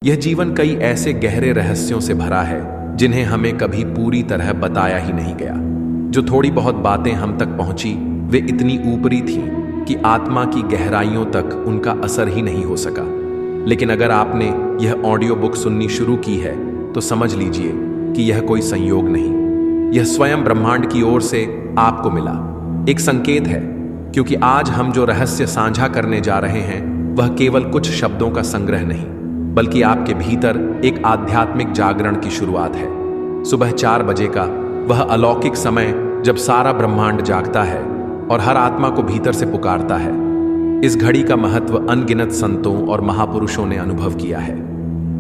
यह जीवन कई ऐसे गहरे रहस्यों से भरा है जिन्हें हमें कभी पूरी तरह बताया ही नहीं गया। जो थोड़ी बहुत बातें हम तक पहुंची वे इतनी ऊपरी थीं कि आत्मा की गहराइयों तक उनका असर ही नहीं हो सका। लेकिन अगर आपने यह ऑडियो बुक सुननी शुरू की है तो समझ लीजिए कि यह कोई संयोग नहीं, यह स्वयं ब्रह्मांड की ओर से आपको मिला एक संकेत है। क्योंकि आज हम जो रहस्य साझा करने जा रहे हैं वह केवल कुछ शब्दों का संग्रह नहीं, बल्कि आपके भीतर एक आध्यात्मिक जागरण की शुरुआत है। सुबह 4 बजे का वह अलौकिक समय जब सारा ब्रह्मांड जागता है और हर आत्मा को भीतर से पुकारता है। इस घड़ी का महत्व अनगिनत संतों और महापुरुषों ने अनुभव किया है।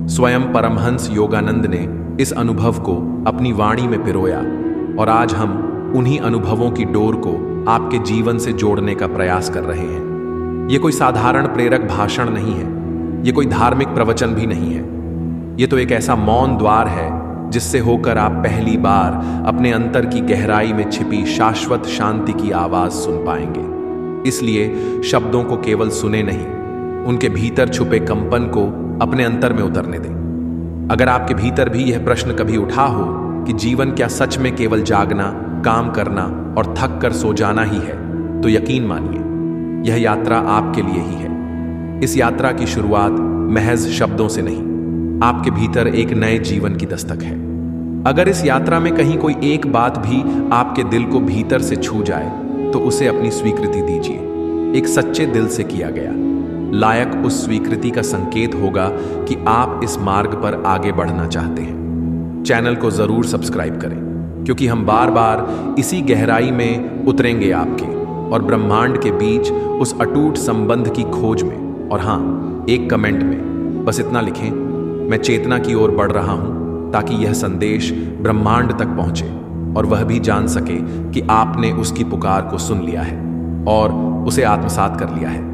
स्वयं परमहंस योगानंद ने इस अनुभव को अपनी वाणी में पिरोया और आज हम उन्हीं अनुभवों की डोर को आपके जीवन से जोड़ने का प्रयास कर रहे हैं। ये कोई साधारण प्रेरक भाषण नहीं है, ये कोई धार्मिक प्रवचन भी नहीं है। ये तो एक ऐसा मौन द्वार है जिससे होकर आप पहली बार अपने अंतर की गहराई में छिपी शाश्वत शांति की आवाज सुन पाएंगे। इसलिए शब्दों को केवल सुने नहीं, उनके भीतर छुपे कंपन को अपने अंतर में उतरने दें। अगर आपके भीतर भी यह प्रश्न कभी उठा हो कि जीवन क्या सच में केवल जागना, काम करना और थक कर सो जाना ही है, तो यकीन मानिए यह यात्रा आपके लिए ही है। इस यात्रा की शुरुआत महज शब्दों से नहीं, आपके भीतर एक नए जीवन की दस्तक है। अगर इस यात्रा में कहीं कोई एक बात भी आपके दिल को भीतर से छू जाए तो उसे अपनी स्वीकृति दीजिए। एक सच्चे दिल से किया गया लायक उस स्वीकृति का संकेत होगा कि आप इस मार्ग पर आगे बढ़ना चाहते हैं। चैनल को जरूर सब्सक्राइब करें, क्योंकि हम बार बार इसी गहराई में उतरेंगे आपके और ब्रह्मांड के बीच उस अटूट संबंध की खोज में। और हाँ, एक कमेंट में बस इतना लिखें, मैं चेतना की ओर बढ़ रहा हूं, ताकि यह संदेश ब्रह्मांड तक पहुंचे और वह भी जान सके कि आपने उसकी पुकार को सुन लिया है और उसे आत्मसात कर लिया है।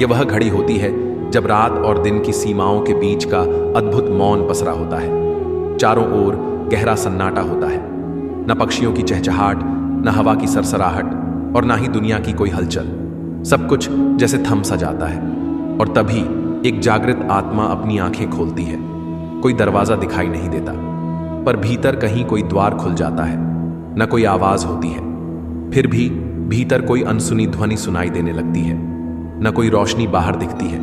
यह वह घड़ी होती है जब रात और दिन की सीमाओं के बीच का अद्भुत मौन पसरा होता है। चारों ओर गहरा सन्नाटा होता है, न पक्षियों की चहचहाट, न हवा की सरसराहट और न ही दुनिया की कोई हलचल। सब कुछ जैसे थम सा जाता है और तभी एक जागृत आत्मा अपनी आंखें खोलती है। कोई दरवाजा दिखाई नहीं देता, पर भीतर कहीं कोई द्वार खुल जाता है। न कोई आवाज होती है, फिर भी भीतर कोई अनसुनी ध्वनि सुनाई देने लगती है। न कोई रोशनी बाहर दिखती है,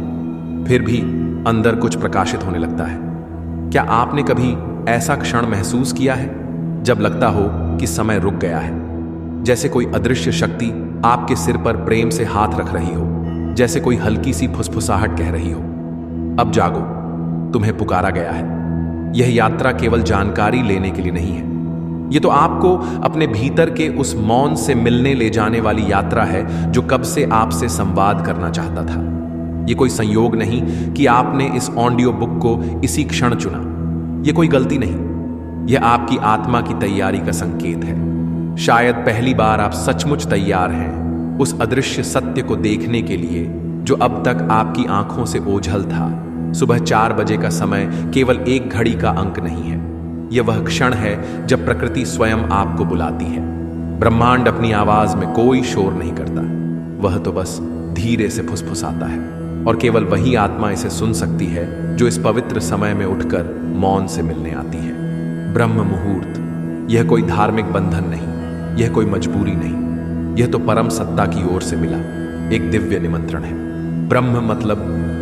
फिर भी अंदर कुछ प्रकाशित होने लगता है। क्या आपने कभी ऐसा क्षण महसूस किया है जब लगता हो कि समय रुक गया है? जैसे कोई अदृश्य शक्ति आपके सिर पर प्रेम से हाथ रख रही हो, जैसे कोई हल्की सी फुसफुसाहट कह रही हो, अब जागो, तुम्हें पुकारा गया है। यह यात्रा केवल जानकारी लेने के लिए नहीं है, ये तो आपको अपने भीतर के उस मौन से मिलने ले जाने वाली यात्रा है जो कब से आपसे संवाद करना चाहता था। ये कोई संयोग नहीं कि आपने इस ऑडियो बुक को इसी क्षण चुना। ये कोई गलती नहीं, यह आपकी आत्मा की तैयारी का संकेत है। शायद पहली बार आप सचमुच तैयार हैं उस अदृश्य सत्य को देखने के लिए जो अब तक आपकी आंखों से ओझल था। सुबह 4 बजे का समय केवल एक घड़ी का अंक नहीं है, यह वह क्षण है जब प्रकृति स्वयं आपको बुलाती है। ब्रह्मांड अपनी आवाज में कोई शोर नहीं करता, वह तो बस धीरे से फुसफुसाता है और केवल वही आत्मा इसे सुन सकती है जो इस पवित्र समय में उठकर मौन से मिलने आती है। ब्रह्म मुहूर्त, यह कोई धार्मिक बंधन नहीं, यह कोई मजबूरी नहीं, यह तो परम सत्ता की ओर से मिला एक दिव्य निमंत्रण है। ब्रह्म मतलब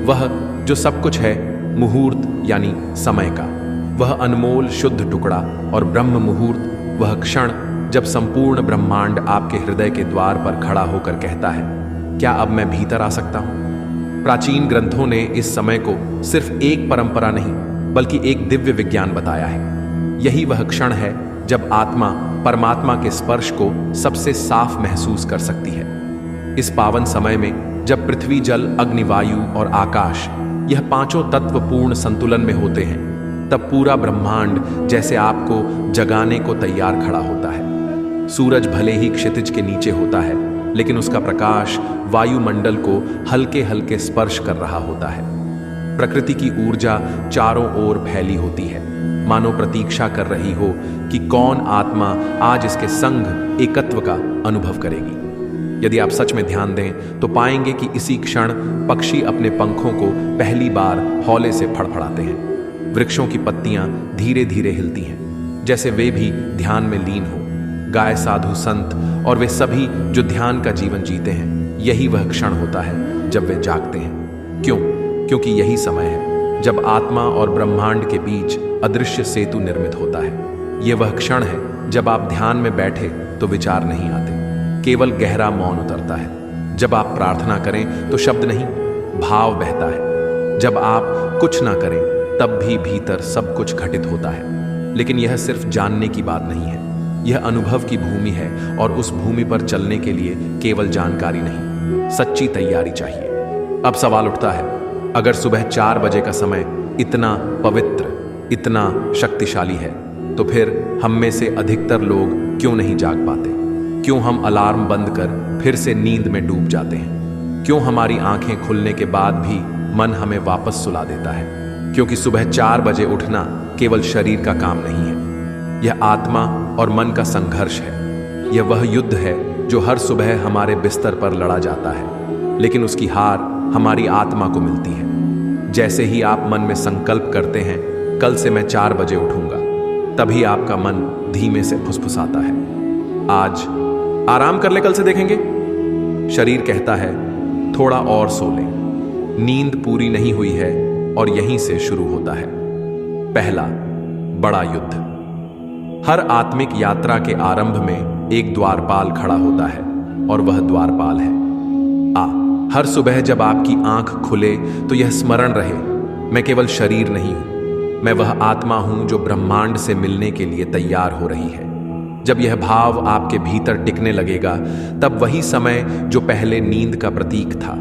वह जो सब कुछ है, मुहूर्त यानी समय का वह अनमोल शुद्ध टुकड़ा, और ब्रह्म मुहूर्त वह क्षण जब संपूर्ण ब्रह्मांड आपके हृदय के द्वार पर खड़ा होकर कहता है, क्या अब मैं भीतर आ सकता हूं? प्राचीन ग्रंथों ने इस समय को सिर्फ एक परंपरा नहीं बल्कि एक दिव्य विज्ञान बताया है। यही वह क्षण है जब आत्मा परमात्मा के स्पर्श को सबसे साफ महसूस कर सकती है। इस पावन समय में जब पृथ्वी, जल, अग्नि, वायु और आकाश यह पांचों तत्व पूर्ण संतुलन में होते हैं, तब पूरा ब्रह्मांड जैसे आपको जगाने को तैयार खड़ा होता है। सूरज भले ही क्षितिज के नीचे होता है, लेकिन उसका प्रकाश वायुमंडल को हल्के हल्के स्पर्श कर रहा होता है। प्रकृति की ऊर्जा चारों ओर फैली होती है, मानो प्रतीक्षा कर रही हो कि कौन आत्मा आज इसके संग एकत्व का अनुभव करेगी। यदि आप सच में ध्यान दें तो पाएंगे कि इसी क्षण पक्षी अपने पंखों को पहली बार हौले से फड़फड़ाते हैं। वृक्षों की पत्तियां धीरे धीरे हिलती हैं, जैसे वे भी ध्यान में लीन हो। गाय, साधु, संत और वे सभी जो ध्यान का जीवन जीते हैं, यही वह क्षण होता है जब वे जागते हैं। क्यों? क्योंकि यही समय है जब आत्मा और ब्रह्मांड के बीच अदृश्य सेतु निर्मित होता है। यह वह क्षण है जब आप ध्यान में बैठे तो विचार नहीं आते, केवल गहरा मौन उतरता है। जब आप प्रार्थना करें तो शब्द नहीं, भाव बहता है। जब आप कुछ ना करें तब भी भीतर सब कुछ घटित होता है। लेकिन यह सिर्फ जानने की बात नहीं है, यह अनुभव की भूमि है और उस भूमि पर चलने के लिए केवल जानकारी नहीं, सच्ची तैयारी चाहिए। अब सवाल उठता है, अगर सुबह 4 बजे का समय इतना पवित्र, इतना शक्तिशाली है, तो फिर हम में से अधिकतर लोग क्यों नहीं जाग पाते? क्यों हम अलार्म बंद कर फिर से नींद में डूब जाते हैं? क्यों हमारी आंखें खुलने के बाद भी मन हमें वापस सुला देता है? क्योंकि सुबह 4 बजे उठना केवल शरीर का काम नहीं है, यह आत्मा और मन का संघर्ष है। यह वह युद्ध है जो हर सुबह हमारे बिस्तर पर लड़ा जाता है, लेकिन उसकी हार हमारी आत्मा को मिलती है। जैसे ही आप मन में संकल्प करते हैं, कल से मैं 4 बजे उठूंगा, तभी आपका मन धीमे से फुसफुसाता है, आज आराम कर ले, कल से देखेंगे। शरीर कहता है थोड़ा और सो ले। नींद पूरी नहीं हुई है और यहीं से शुरू होता है पहला बड़ा युद्ध। हर आत्मिक यात्रा के आरंभ में एक द्वारपाल खड़ा होता है और वह द्वारपाल है हर सुबह जब आपकी आंख खुले तो यह स्मरण रहे, मैं केवल शरीर नहीं हूं, मैं वह आत्मा हूं जो ब्रह्मांड से मिलने के लिए तैयार हो रही है। जब यह भाव आपके भीतर टिकने लगेगा, तब वही समय जो पहले नींद का प्रतीक था,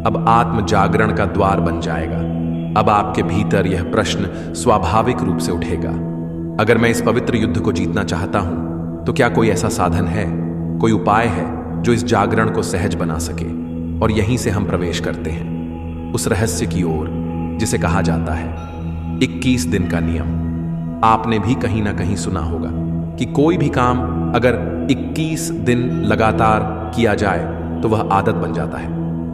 अब आत्म जागरण का द्वार बन जाएगा। अब आपके भीतर यह प्रश्न स्वाभाविक रूप से उठेगा, अगर मैं इस पवित्र युद्ध को जीतना चाहता हूं, तो क्या कोई ऐसा साधन है, कोई उपाय है जो इस जागरण को सहज बना सके? और यहीं से हम प्रवेश करते हैं उस रहस्य की ओर जिसे कहा जाता है 21 दिन का नियम। आपने भी कहीं ना कहीं सुना होगा कि कोई भी काम अगर 21 दिन लगातार किया जाए तो वह आदत बन जाता है।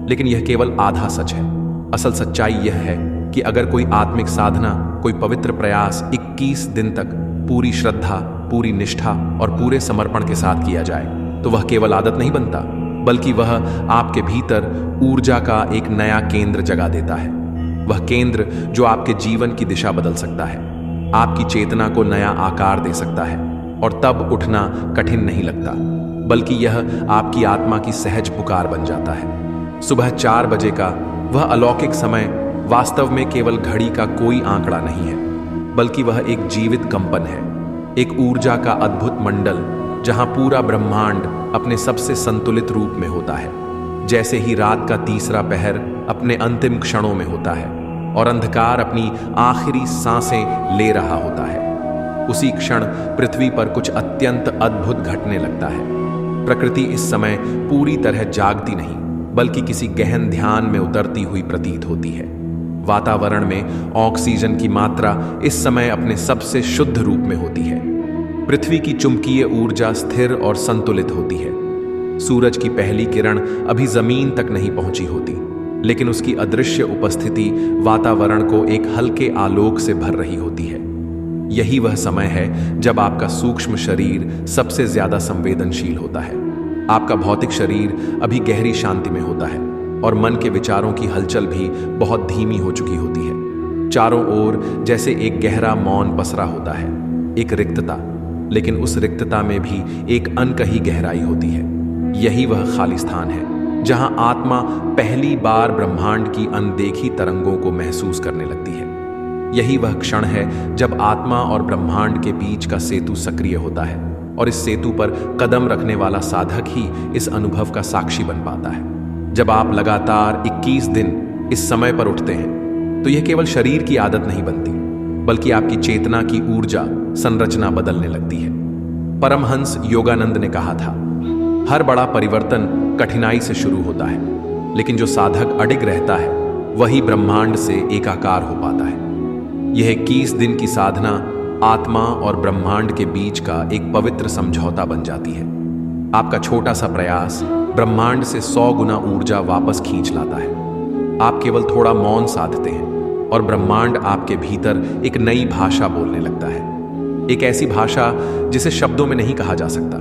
लेकिन यह केवल आधा सच है। असल सच्चाई यह है कि अगर कोई आत्मिक साधना, कोई पवित्र प्रयास 21 दिन तक पूरी श्रद्धा, पूरी निष्ठा और पूरे समर्पण के साथ किया जाए, तो वह केवल आदत नहीं बनता, बल्कि वह आपके भीतर ऊर्जा का एक नया केंद्र जगा देता है। वह केंद्र जो आपके जीवन की दिशा बदल सकता है, आपकी चेतना को नया आकार दे सकता है, और तब उठना कठिन नहीं लगता, बल्कि यह आपकी आत्मा की सहज पुकार बन जाता है। सुबह 4 बजे का वह अलौकिक समय वास्तव में केवल घड़ी का कोई आंकड़ा नहीं है, बल्कि वह एक जीवित कंपन है, एक ऊर्जा का अद्भुत मंडल जहां पूरा ब्रह्मांड अपने सबसे संतुलित रूप में होता है। जैसे ही रात का तीसरा पहर अपने अंतिम क्षणों में होता है और अंधकार अपनी आखिरी सांसें ले रहा होता है, उसी क्षण पृथ्वी पर कुछ अत्यंत अद्भुत घटने लगता है। प्रकृति इस समय पूरी तरह जागती नहीं, बल्कि किसी गहन ध्यान में उतरती हुई प्रतीत होती है। वातावरण में ऑक्सीजन की मात्रा इस समय अपने सबसे शुद्ध रूप में होती है। पृथ्वी की चुंबकीय ऊर्जा स्थिर और संतुलित होती है। सूरज की पहली किरण अभी जमीन तक नहीं पहुंची होती, लेकिन उसकी अदृश्य उपस्थिति वातावरण को एक हल्के आलोक से भर रही होती है। यही वह समय है जब आपका सूक्ष्म शरीर सबसे ज्यादा संवेदनशील होता है। आपका भौतिक शरीर अभी गहरी शांति में होता है और मन के विचारों की हलचल भी बहुत धीमी हो चुकी होती है। चारों ओर जैसे एक गहरा मौन पसरा होता है, एक रिक्तता, लेकिन उस रिक्तता में भी एक अनकही गहराई होती है। यही वह खाली स्थान है जहां आत्मा पहली बार ब्रह्मांड की अनदेखी तरंगों को महसूस करने लगती है। यही वह क्षण है जब आत्मा और ब्रह्मांड के बीच का सेतु सक्रिय होता है, और इस सेतु पर कदम रखने वाला साधक ही इस अनुभव का साक्षी बन पाता है। जब आप लगातार 21 दिन इस समय पर उठते हैं, तो यह केवल शरीर की आदत नहीं बनती, बल्कि आपकी चेतना की ऊर्जा संरचना बदलने लगती है। परमहंस योगानंद ने कहा था, हर बड़ा परिवर्तन कठिनाई से शुरू होता है, लेकिन जो साधक अडिग रहता है वही ब्रह्मांड से एकाकार हो पाता है। यह 21 दिन की साधना आत्मा और ब्रह्मांड के बीच का एक पवित्र समझौता बन जाती है। आपका छोटा सा प्रयास ब्रह्मांड से 100 गुना ऊर्जा वापस खींच लाता है। आप केवल थोड़ा मौन साधते हैं और ब्रह्मांड आपके भीतर एक नई भाषा बोलने लगता है। एक ऐसी भाषा जिसे शब्दों में नहीं कहा जा सकता,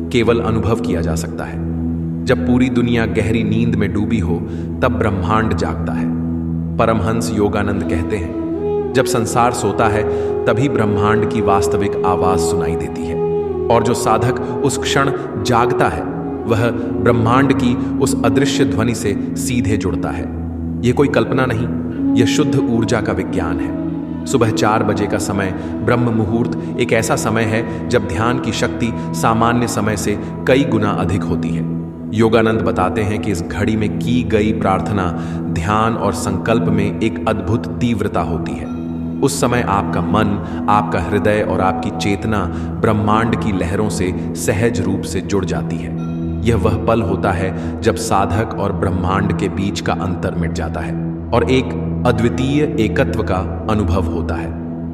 केवल अनुभव किया जा सकता है। जब पूरी दुनिया गहरी नींद में डूबी हो, तब ब्रह्मांड जागता है। परमहंस योगानंद कहते हैं, जब संसार सोता है तभी ब्रह्मांड की वास्तविक आवाज सुनाई देती है, और जो साधक उस क्षण जागता है वह ब्रह्मांड की उस अदृश्य ध्वनि से सीधे जुड़ता है। यह कोई कल्पना नहीं, यह शुद्ध ऊर्जा का विज्ञान है। सुबह 4 बजे का समय ब्रह्म मुहूर्त एक ऐसा समय है जब ध्यान की शक्ति सामान्य समय से कई गुना अधिक होती है। योगानंद बताते हैं कि इस घड़ी में की गई प्रार्थना, ध्यान और संकल्प में एक अद्भुत तीव्रता होती है। उस समय आपका मन, आपका हृदय और आपकी चेतना ब्रह्मांड की लहरों से सहज रूप से जुड़ जाती है। यह वह पल होता है जब साधक और ब्रह्मांड के बीच का अंतर मिट जाता है और एक अद्वितीय एकत्व का अनुभव होता है।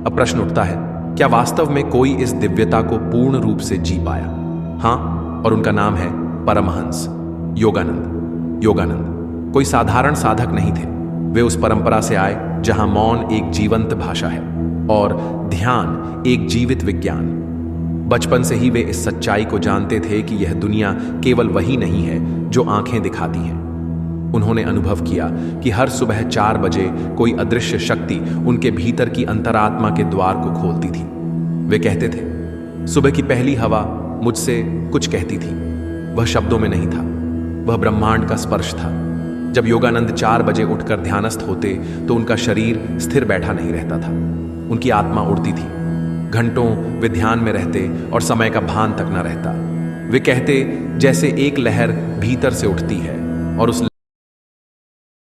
अब प्रश्न उठता है, क्या वास्तव में कोई इस दिव्यता को पूर्ण रूप से जी पाया? हाँ, और उनका नाम है परमहंस योगानंद। योगानंद कोई साधारण साधक नहीं थे। वे उस परंपरा से आए जहां मौन एक जीवंत भाषा है और ध्यान एक जीवित विज्ञान। बचपन से ही वे इस सच्चाई को जानते थे कि यह दुनिया केवल वही नहीं है जो आंखें दिखाती हैं। उन्होंने अनुभव किया कि हर सुबह 4 बजे कोई अदृश्य शक्ति उनके भीतर की अंतरात्मा के द्वार को खोलती थी। वे कहते थे, सुबह की पहली हवा मुझसे कुछ कहती थी। वह शब्दों में नहीं था, वह ब्रह्मांड का स्पर्श था। जब योगानंद 4 बजे उठकर ध्यानस्थ होते तो उनका शरीर स्थिर बैठा नहीं रहता था, उनकी आत्मा उड़ती थी। घंटों वे ध्यान में रहते और समय का भान तक न रहता। वे कहते, जैसे एक लहर भीतर से उठती है और उस